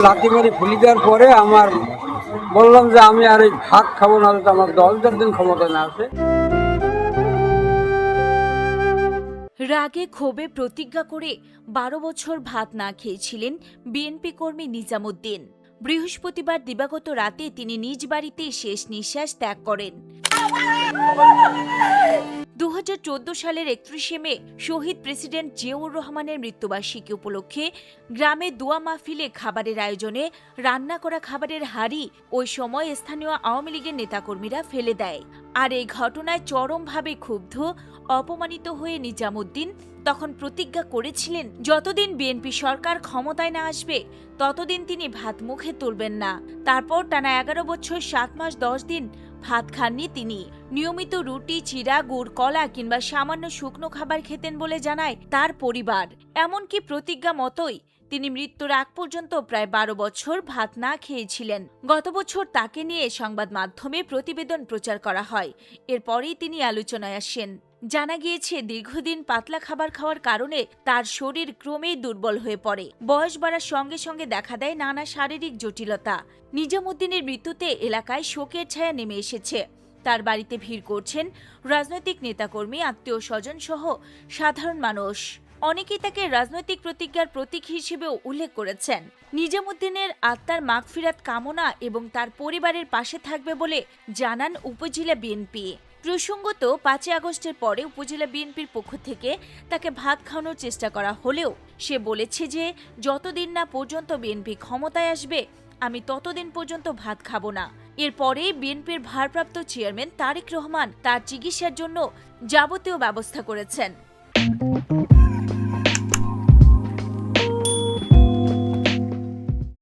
লাথি মারি ফুলি দেওয়ার পরে আমার বললাম যে আমি আর এই ভাত খাবো না, তো আমার 10 দিন ক্ষমতা না আছে। রাগে ক্ষোভে প্রতিজ্ঞা করে 12 বছর ভাত না খেয়েছিলেন বিএনপি কর্মী নিজামুদ্দিন। বৃহস্পতিবার দিবাগত রাতে তিনি নিজ বাড়িতে শেষ নিঃশ্বাস ত্যাগ করেন। 2014 সালের 31 মে শহীদ প্রেসিডেন্ট জিয়াউর রহমানের মৃত্যুবার্ষিকী উপলক্ষে গ্রামে দোয়া মাহফিলে খাবারের আয়োজনে রান্না করা খাবারের হাঁড়ি ওই সময় স্থানীয় আওয়ামী লীগের নেতাকর্মীরা ফেলে দেয়। আর এই ঘটনায় চরমভাবে ক্ষুব্ধ অপমানিত হয়ে নিজামুদ্দিন তখন প্রতিজ্ঞা করেছিলেন যতদিন বিএনপি সরকার ক্ষমতায় না আসবে ততদিন তিনি ভাত মুখে তুলবেন না। তারপর টানা 11 বছর 7 মাস 10 দিন ভাত খাননি তিনি। নিয়মিত রুটি, চিড়া, গুড়, কলা কিংবা সামান্য শুকনো খাবার খেতেন বলে জানায় তার পরিবার। এমনকি প্রতিজ্ঞা মতোই তিনি মৃত্যুর আগ পর্যন্ত প্রায় 12 বছর ভাত না খেয়েছিলেন। গত বছর তাকে নিয়ে সংবাদ মাধ্যমে প্রতিবেদন প্রচার করা হয়। এরপরেই তিনি আলোচনায় আসেন। জানা গিয়েছে দীর্ঘদিন পাতলা খাবার খাওয়ার কারণে তার শরীর ক্রমেই দুর্বল হয়ে পড়ে। বয়স বাড়ার সঙ্গে সঙ্গে দেখা দেয় নানা শারীরিক জটিলতা। নিজামুদ্দিনের মৃত্যুতে এলাকায় শোকের ছায়া নেমে এসেছে। তার বাড়িতে ভিড় করছেন রাজনৈতিক নেতাকর্মী, আত্মীয় স্বজন সহ সাধারণ মানুষ। অনেকেই তাকে রাজনৈতিক প্রতিজ্ঞার প্রতীক হিসেবেও উল্লেখ করেছেন। নিজামুদ্দিনের আত্মার মাগফিরাত কামনা এবং তার পরিবারের পাশে থাকবে বলে জানান উপজেলা বিএনপি। প্রসঙ্গত 5 আগস্টের পরে উপজেলা বিএনপির পক্ষ থেকে তাকে ভাত খাওয়ানোর চেষ্টা করা হলেও সে বলেছে যে যতদিন না পর্যন্ত বিএনপি ক্ষমতায় আসবে আমি ততদিন পর্যন্ত ভাত খাবো না। এরপরে বিএনপির ভারপ্রাপ্ত চেয়ারম্যান তারেক রহমান তার চিকিৎসার জন্য যাবতীয় ব্যবস্থা করেছেন।